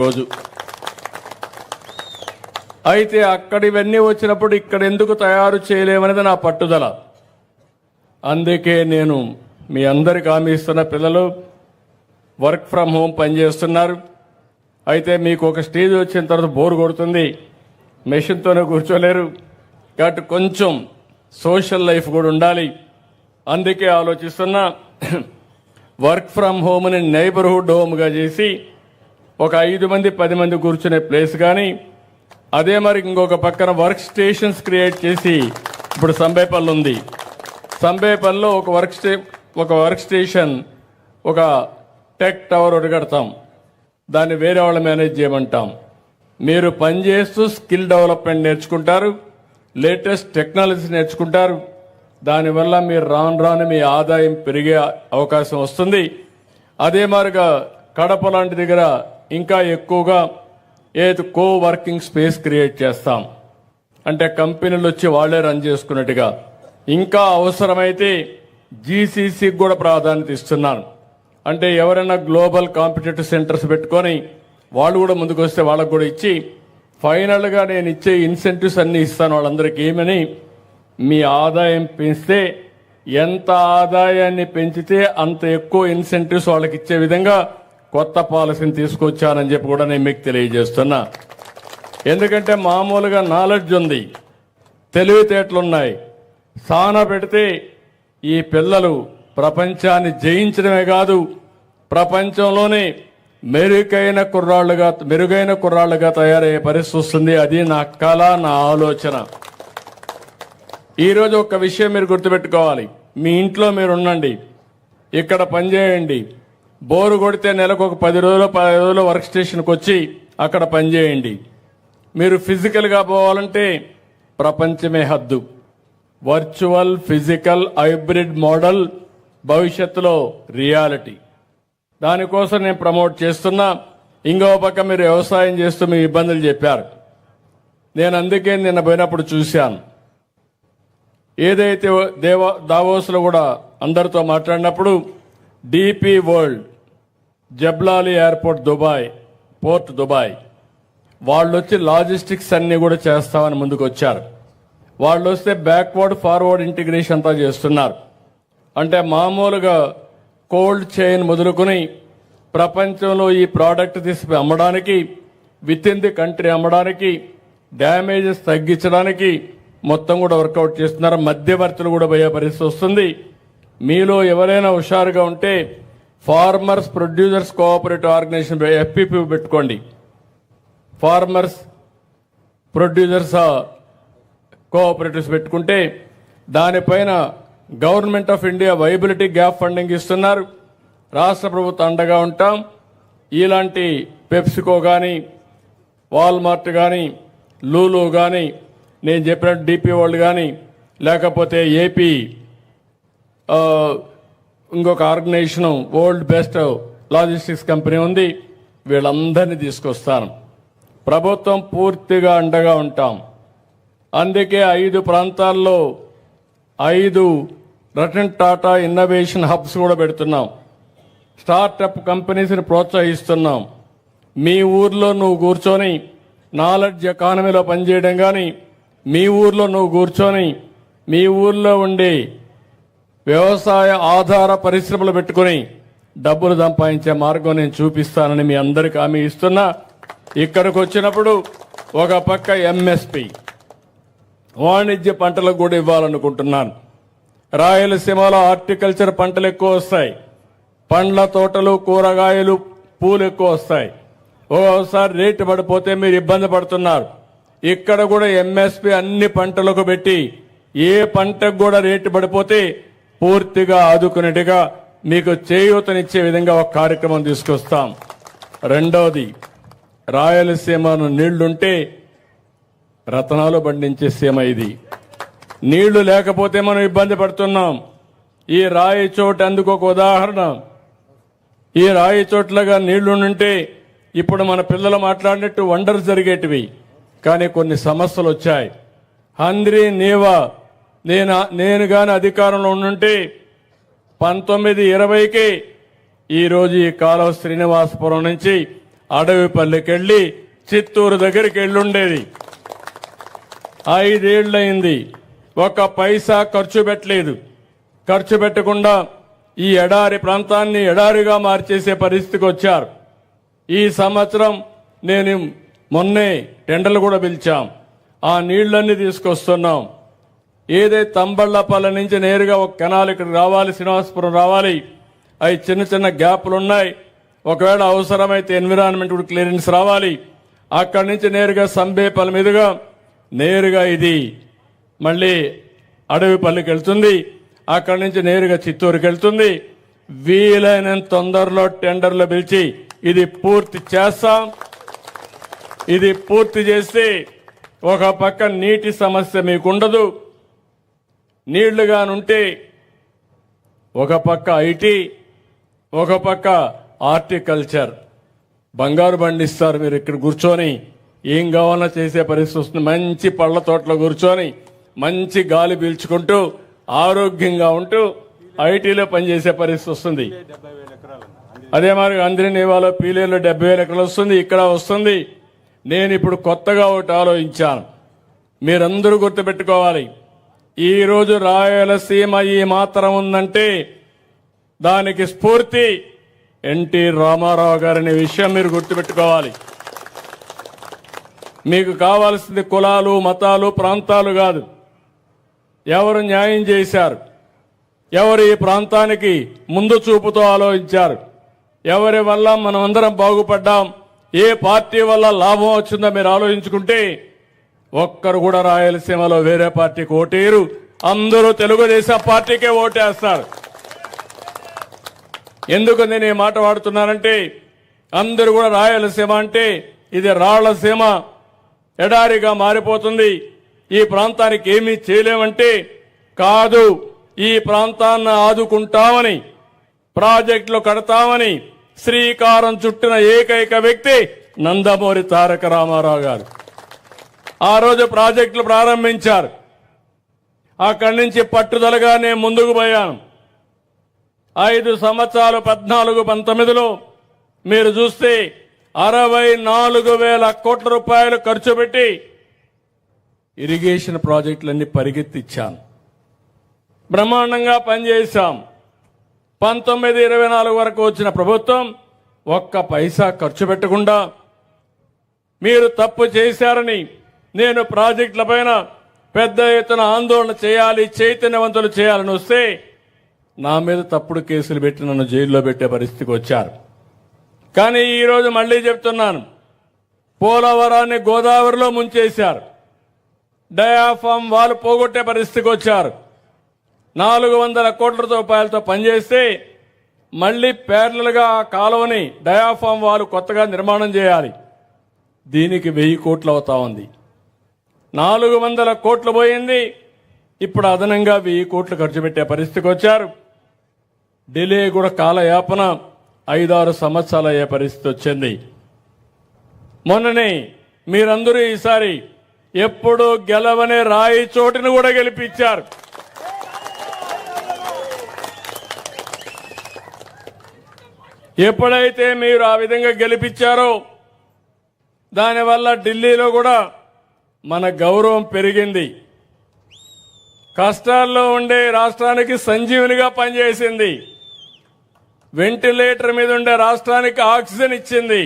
రోజు అయితే అక్కడ ఇవన్నీ వచ్చినప్పుడు ఇక్కడ ఎందుకు తయారు చేయలేమనేది నా పట్టుదల. అందుకే నేను మీ అందరికి హామీ ఇస్తున్న, పిల్లలు వర్క్ ఫ్రమ్ హోమ్ పనిచేస్తున్నారు. అయితే మీకు ఒక స్టేజ్ వచ్చిన తర్వాత బోర్ కొడుతుంది, మెషిన్తోనే కూర్చోలేరు, కాబట్టి కొంచెం సోషల్ లైఫ్ కూడా ఉండాలి. అందుకే ఆలోచిస్తున్నా, వర్క్ ఫ్రమ్ హోమ్ని నైబర్హుడ్ హోమ్గా చేసి ఒక 5 మంది 10 మంది కూర్చునే ప్లేస్ కానీ, అదే మరి ఇంకొక పక్కన వర్క్ స్టేషన్స్ క్రియేట్ చేసి, ఇప్పుడు సంబేపల్లి ఉంది, సంబేపల్లిలో ఒక వర్క్ స్టేషన్, ఒక టెక్ టవర్ ఒకటి కడతాం, దాన్ని వేరే వాళ్ళు మేనేజ్ చేయమంటాం. మీరు పనిచేస్తూ స్కిల్ డెవలప్మెంట్ నేర్చుకుంటారు, లేటెస్ట్ టెక్నాలజీస్ నేర్చుకుంటారు. దానివల్ల మీరు రాను మీ ఆదాయం పెరిగే అవకాశం వస్తుంది. అదే మాదిరిగా కడప లాంటి దగ్గర ఇంకా ఎక్కువగా కో వర్కింగ్ స్పేస్ క్రియేట్ చేస్తాం. అంటే కంపెనీలు వచ్చి వాళ్లే రన్ చేసుకున్నట్టుగా. ఇంకా అవసరమైతే జీసీసీకి కూడా ప్రాధాన్యత ఇస్తున్నాను. అంటే ఎవరైనా గ్లోబల్ కాంపిటేటివ్ సెంటర్స్ పెట్టుకొని వాళ్ళు కూడా ముందుకు వస్తే వాళ్ళకు కూడా ఇచ్చి, ఫైనల్గా నేను ఇచ్చే ఇన్సెంటివ్స్ అన్నీ ఇస్తాను వాళ్ళందరికీ. ఏమని, మీ ఆదాయం పెంచితే, ఎంత ఆదాయాన్ని పెంచితే అంత ఎక్కువ ఇన్సెంటివ్స్ వాళ్ళకి ఇచ్చే విధంగా కొత్త పాలసీని తీసుకొచ్చానని చెప్పి కూడా నేను మీకు తెలియజేస్తున్నా. ఎందుకంటే మామూలుగా నాలెడ్జ్ ఉంది, తెలివితేటలున్నాయి, సాన పెడితే ఈ పిల్లలు ప్రపంచాన్ని జయించడమే కాదు, ప్రపంచంలోనే మెరుగైన కుర్రాళ్లుగా తయారయ్యే పరిస్థితి వస్తుంది. అది నా కళ, నా ఆలోచన. ఈరోజు ఒక విషయం మీరు గుర్తుపెట్టుకోవాలి. మీ ఇంట్లో మీరు ఉండండి, ఇక్కడ పనిచేయండి, బోరు కొడితే నెలకు ఒక 10 రోజులు వర్క్ స్టేషన్కి వచ్చి అక్కడ పనిచేయండి. మీరు ఫిజికల్గా పోవాలంటే ప్రపంచమే హద్దు. వర్చువల్, ఫిజికల్, హైబ్రిడ్ మోడల్ భవిష్యత్తులో రియాలిటీ. దానికోసం నేను ప్రమోట్ చేస్తున్నా. ఇంకో పక్క మీరు వ్యవసాయం చేస్తూ మీ ఇబ్బందులు చెప్పారు. నేను అందుకే నిన్న పోయినప్పుడు చూశాను. ఏదైతే దావోస్లో కూడా అందరితో మాట్లాడినప్పుడు DP World, Jebel Ali airport port Dubai వాళ్ళు వచ్చి లాజిస్టిక్స్ అన్ని కూడా చేస్తామని ముందుకు వచ్చారు. వాళ్ళు వస్తే బ్యాక్వర్డ్ ఫార్వర్డ్ ఇంటిగ్రేషన్ అంతా చేస్తున్నారు. అంటే మామూలుగా కోల్డ్ చైన్ మొదలుకొని ప్రపంచంలో ఈ ప్రోడక్ట్ తీసి అమ్మడానికి, విత్ ఇన్ ది కంట్రీ అమ్మడానికి, డ్యామేజెస్ తగ్గించడానికి మొత్తం కూడా వర్కౌట్ చేస్తున్నారు. మధ్యవర్తులు కూడా పోయే పరిస్థితి వస్తుంది. మీలో ఎవరైనా హుషారుగా ఉంటే farmers producers cooperative organization FPP పెట్టుకోండి. ఫార్మర్స్ ప్రొడ్యూసర్స్ కోఆపరేటివ్స్ పెట్టుకుంటే దానిపైన government of India viability gap funding ఇస్తున్నారు. రాష్ట్ర ప్రభుత్వం అండగా ఉంటాం. ఇలాంటి పెప్సికో కానీ, వాల్మార్ట్ కానీ, లూలు కానీ, నేను చెప్పినట్టు డిపి వరల్డ్ కానీ, లేకపోతే ఏపీ ఇంకొక organization world best logistics company ఉంది, వీళ్ళందరినీ తీసుకొస్తాను. ప్రభుత్వం పూర్తిగా అండగా ఉంటాం. అందుకే 5 ప్రాంతాల్లో 5 రతన్ టాటా ఇన్నోవేషన్ హబ్స్ కూడా పెడుతున్నాం. స్టార్టప్ కంపెనీస్ని ప్రోత్సహిస్తున్నాం. మీ ఊర్లో నువ్వు కూర్చొని నాలెడ్జ్ ఎకానమీలో పనిచేయడం కానీ, మీ ఊర్లో నువ్వు కూర్చొని మీ ఊర్లో ఉండే వ్యవసాయ ఆధార పరిశ్రమలు పెట్టుకుని డబ్బులు సంపాదించే మార్గం నేను చూపిస్తానని మీ అందరికీ హామీ ఇస్తున్నా. ఇక్కడికి వచ్చినప్పుడు ఒక పక్క MSP వాణిజ్య పంటలకు కూడా ఇవ్వాలనుకుంటున్నాను. రాయలసీమలో హార్టికల్చర్ పంటలు ఎక్కువ వస్తాయి, పండ్ల తోటలు, కూరగాయలు, పూలు ఎక్కువ వస్తాయి. ఓసారి రేటు పడిపోతే మీరు ఇబ్బంది పడుతున్నారు. ఇక్కడ కూడా MSP అన్ని పంటలకు పెట్టి ఏ పంటకు కూడా రేటు పడిపోతే పూర్తిగా ఆదుకునేట్టుగా మీకు చేయూతనిచ్చే విధంగా ఒక కార్యక్రమం తీసుకొస్తాం. రెండవది, రాయలసీమను నీళ్లుంటే రతనాలు పండించే సీమ ఇది. నీళ్లు లేకపోతే మనం ఇబ్బంది పడుతున్నాం. ఈ రాయి చోటు అందుకు ఒక ఉదాహరణ. ఈ రాయి చోట్లగా నీళ్లుంటే ఇప్పుడు మన పిల్లలు మాట్లాడినట్టు వండర్స్ జరిగేటివి. కానీ కొన్ని సమస్యలు వచ్చాయి. హంద్రీ నీవా నేను గాని అధికారంలో ఉండుంటే 1920కి ఈరోజు ఈ కాలువ శ్రీనివాసపురం నుంచి అడవిపల్లికి వెళ్ళి చిత్తూరు దగ్గరికి వెళ్ళుండేది. 5 ఏళ్లయింది, ఒక పైసా ఖర్చు పెట్టలేదు. ఖర్చు పెట్టకుండా ఈ ఎడారి ప్రాంతాన్ని ఎడారిగా మార్చేసే పరిస్థితికి వచ్చారు. ఈ సంవత్సరం నేను మొన్నే టెండర్లు కూడా పిలిచాం. ఆ నీళ్లన్నీ తీసుకొస్తున్నాం. ఏదైతే తంబళ్లపల్లి నుంచి నేరుగా ఒక కెనాల్ ఇక్కడికి రావాలి, శ్రీనివాసపురం రావాలి. అవి చిన్న చిన్న గ్యాప్లు ఉన్నాయి. ఒకవేళ అవసరమైతే ఎన్విరాన్మెంట్ క్లియరెన్స్ రావాలి. అక్కడి నుంచి నేరుగా సంబేపల్లి మీదుగా నేరుగా ఇది మళ్ళీ అడవిపల్లికి వెళ్తుంది. అక్కడి నుంచి నేరుగా చిత్తూరుకి వెళ్తుంది. వీలైనంత తొందరలో టెండర్లు పిలిచి ఇది పూర్తి చేస్తాం. ఇది పూర్తి చేస్తే ఒక పక్క నీటి సమస్య మీకుండదు. నీళ్లుగానుంటే ఒక పక్క ఐటీ, ఒక పక్క హార్టికల్చర్, బంగారు పండిస్తారు. మీరు ఇక్కడ కూర్చొని ఏం కావాలన్నా చేసే పరిస్థితి వస్తుంది. మంచి పళ్ళ తోటలో కూర్చొని మంచి గాలి పీల్చుకుంటూ ఆరోగ్యంగా ఉంటూ ఐటీలో పనిచేసే పరిస్థితి వస్తుంది. అదే మరి అంద్రినేవాలో పీలేలో 70,000 ఎకరాలు వస్తుంది, ఇక్కడ వస్తుంది. నేను ఇప్పుడు కొత్తగా ఒకటి ఆలోచించాను. మీరందరూ గుర్తుపెట్టుకోవాలి, ఈరోజు రాయలసీమ ఈ మాత్రం ఉందంటే దానికి స్ఫూర్తి ఎన్టీ రామారావు గారనే విషయం మీరు గుర్తుపెట్టుకోవాలి. మీకు కావాల్సింది కులాలు, మతాలు, ప్రాంతాలు కాదు. ఎవరు న్యాయం చేశారు, ఎవరు ఈ ప్రాంతానికి ముందు చూపుతో ఆలోచించారు, ఎవరి వల్ల మనం అందరం బాగుపడ్డాం, ఏ పార్టీ వల్ల లాభం వచ్చిందో మీరు ఆలోచించుకుంటే ఒక్కరు కూడా రాయలసీమలో వేరే పార్టీకి ఓటేరు. అందరూ తెలుగుదేశం పార్టీకే ఓటేస్తారు. ఎందుకు నేను ఈ మాట వాడుతున్నానంటే అందరూ కూడా రాయలసీమ అంటే ఇది రాళ్లసీమ, ఎడారిగా మారిపోతుంది, ఈ ప్రాంతానికి ఏమీ చేయలేమంటే కాదు, ఈ ప్రాంతాన్ని ఆదుకుంటామని, ప్రాజెక్టులు కడతామని శ్రీకారం చుట్టిన ఏకైక వ్యక్తి నందమూరి తారక రామారావు గారు. ఆ రోజు ప్రాజెక్టులు ప్రారంభించారు. అక్కడి నుంచి పట్టుదలగా నేను ముందుకు పోయాను. 5 సంవత్సరాలు 14-19లో మీరు చూస్తే 64,000 కోట్ల రూపాయలు ఖర్చు పెట్టి ఇరిగేషన్ ప్రాజెక్టులన్నీ పరిగెత్తిచ్చాను. బ్రహ్మాండంగా పనిచేశాం. 19-24 వరకు వచ్చిన ప్రభుత్వం ఒక్క పైసా ఖర్చు పెట్టకుండా మీరు తప్పు చేశారని నేను ప్రాజెక్టుల పైన పెద్ద ఎత్తున ఆందోళన చేయాలి, చైతన్యవంతులు చేయాలని వస్తే నా మీద తప్పుడు కేసులు పెట్టి నన్ను జైల్లో పెట్టే పరిస్థితికి వచ్చారు. కానీ ఈరోజు మళ్లీ చెప్తున్నాను, పోలవరాన్ని గోదావరిలో ముంచేశారు. డయాఫామ్ వాళ్ళు పోగొట్టే పరిస్థితికి వచ్చారు. 400 కోట్ల రూపాయలతో పనిచేస్తే మళ్లీ ప్యారలల్ గా ఆ కాలువని డయాఫామ్ వాళ్ళు కొత్తగా నిర్మాణం చేయాలి. దీనికి 1000 కోట్లు అవుతా ఉంది. 400 కోట్లు పోయింది. ఇప్పుడు అదనంగా 1000 కోట్లు ఖర్చు పెట్టే పరిస్థితికి వచ్చారు. ఢిల్లీ కూడా కాలయాపన 5-6 సంవత్సరాలు అయ్యే పరిస్థితి వచ్చింది. మొన్ననే మీరందరూ ఈసారి ఎప్పుడు గెలవనే రాయి చోటును కూడా గెలిపించారు. ఎప్పుడైతే మీరు ఆ విధంగా గెలిపించారో దానివల్ల ఢిల్లీలో కూడా మన గౌరవం పెరిగింది. కష్టాల్లో ఉండే రాష్ట్రానికి సంజీవునిగా పనిచేసింది. వెంటిలేటర్ మీద ఉండే రాష్ట్రానికి ఆక్సిజన్ ఇచ్చింది.